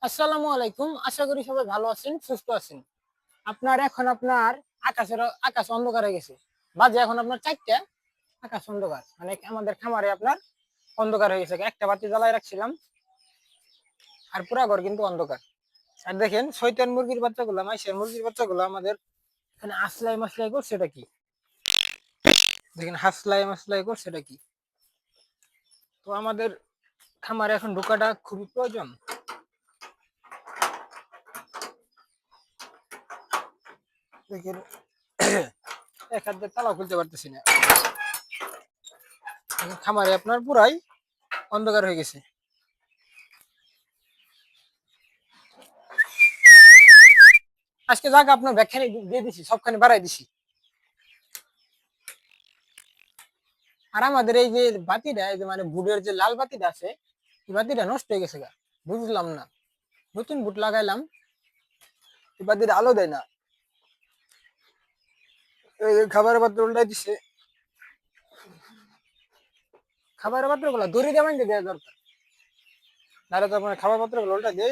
আসসালামু আলাইকুম। আশা করি সবাই ভালো আছেন, সুস্থ আছেন। আপনার আকাশ অন্ধকার হয়ে গেছে। বাজে এখন আপনার ৪টা, আকাশ অন্ধকার। মানে আমাদের খামারে আপনার অন্ধকার হয়ে গেছে। একটা বাতি জ্বালায় রাখছিলাম আর পুরা ঘর কিন্তু অন্ধকার। আর দেখেন শয়তান মুরগির বাচ্চাগুলো, মাইশের মুরগির বাচ্চাগুলো আমাদের এখানে আসলাই মাসলাই করছে এটা কি? দেখেন হাসলাই মাসলাই করছে এটা কি? তো আমাদের খামারে এখন ঢোকাটা খুবই প্রয়োজন। দেখেন এক হাত দিয়ে তালা খুলতে পারতেছি না। খামারে আপনার পুরাই অন্ধকার হয়ে গেছে। আজকে যাক আপনার ব্যাখ্যানে দিয়ে দিছি, সবখানে বাড়াই দিছি। আর আমাদের এই যে বাতিটা, এই যে মানে বুটের যে লাল বাতিটা আছে, এই বাতিটা নষ্ট হয়ে গেছে গা, বুঝলাম না। নতুন বুট লাগাইলাম, এই বাতিটা আলো দেয় না। এই যে খাবারের পাত্র উল্টাই দিছে, খাবারের পাত্র গুলা দড়ি দিয়ে বাইন্ধে দেওয়া দরকার, নাহলে তো আপনার খাবার পাত্র গুলো উল্টা দিয়ে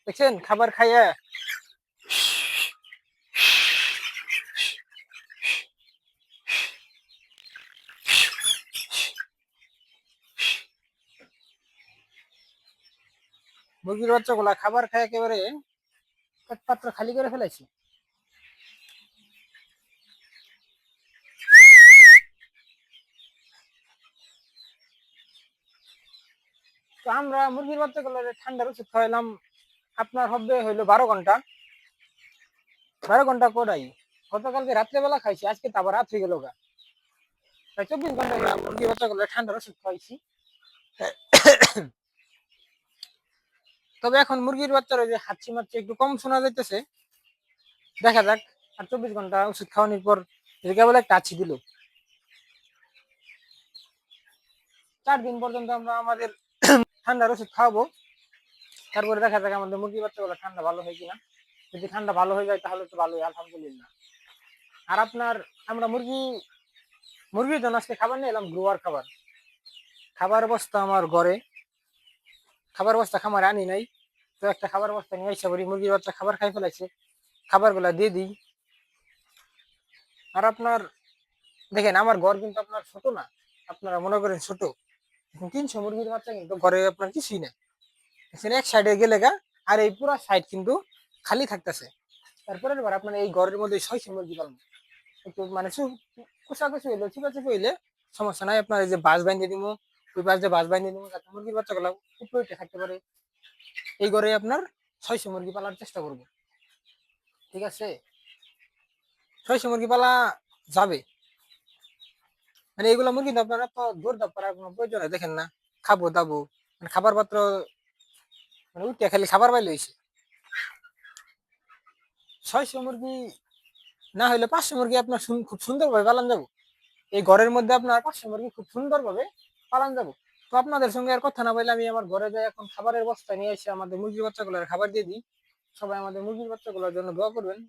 দেখছেন খাবার খাইয়া মুরগির বাচ্চা গুলা খাবার খায় একেবারে পেট পাত্র খালি করে ফেলাইছি। তো আমরা মুরগির বাচ্চা গুলো ঠান্ডার ওষুধ খাওয়াইলাম, আপনার হবে হইলো 12 ঘন্টা। 12 ঘন্টা করাই গতকালকে রাত্রেবেলা খাইছি, আজকে তো আবার রাত্রি গেল গা, প্রায় 24 ঘন্টা মুরগির বাচ্চা গুলো ঠান্ডার ওষুধ খাওয়াইছি। তবে এখন মুরগির বাচ্চারা যে হাঁচি মারছে একটু কম শোনা যাইতেছে, দেখা যাক। আর 24 ঘন্টা ওষুধ খাওয়ানোর পর কেবল একটা হাঁচি দিল। 4 দিন পর্যন্ত আমরা আমাদের ঠান্ডার ওষুধ খাওয়াবো, তারপরে দেখা যাক আমাদের মুরগির বাচ্চাগুলো ঠান্ডা ভালো হয় কিনা। যদি ঠান্ডা ভালো হয়ে যায় তাহলে তো ভালোই, আলহামদুলিল্লাহ। আর আপনার আমরা মুরগির জন্য আজকে খাবার নিয়ে এলাম, গ্রোয়ার খাবার। খাবার বস্তা আমার ঘরে, খাবার বস্তা খামারে আনি নাই। তো একটা খাবার বস্তা নিয়ে আসা করি, মুরগির বাচ্চা খাবার খাই ফেলাইছে, খাবার গুলা দিয়ে দিই। আর আপনার দেখেন আমার ঘর কিন্তু আপনার ছোট না, আপনারা মনে করেন ছোট। 300 মুরগির বাচ্চা কিন্তু ঘরে আপনার কিছুই না, এক সাইডে গেলে গা, আর এই পুরো সাইড কিন্তু খালি থাকতেছে। তারপরে এবার আপনার এই ঘরের মধ্যে 600 মুরগি পালন একটু মানে কুচাকুচি হইলে চিপাচিপি হইলে সমস্যা নাই, আপনার এই যে বাঁশ বাইন্ধে দিব, ওই পাশ দিয়ে বাঁশ বাইন্ধে দিব, যাতে মুরগির বাচ্চাগুলো উপরে উঠে থাকতে পারে। এই ঘরে আপনার 600 মুরগি পালার চেষ্টা করব, ঠিক আছে? 600 মুরগি পালা যাবে। মানে এইগুলা মুরগি তো আপনারা তো দৌড় করার কোনো প্রয়োজন হয় দেখেন না, খাবো দাবো, মানে খাবার পাত্র মানে উঠে খালি খাবার পাইলে হয়েছে। 600 মুরগি না হলে 500 মুরগি আপনার খুব সুন্দরভাবে পালন যাবো। এই ঘরের মধ্যে আপনার 500 মুরগি খুব সুন্দরভাবে পালন যাবো। তো আপনাদের সঙ্গে আর কথা না বলে আমি আমার ঘরে যাই, এখন খাবারের বস্তা নিয়ে এসে আমাদের মুরগির বাচ্চাগুলোর খাবার দিয়ে দিই। সবাই আমাদের মুরগির বাচ্চাগুলোর জন্য দোয়া করবেন।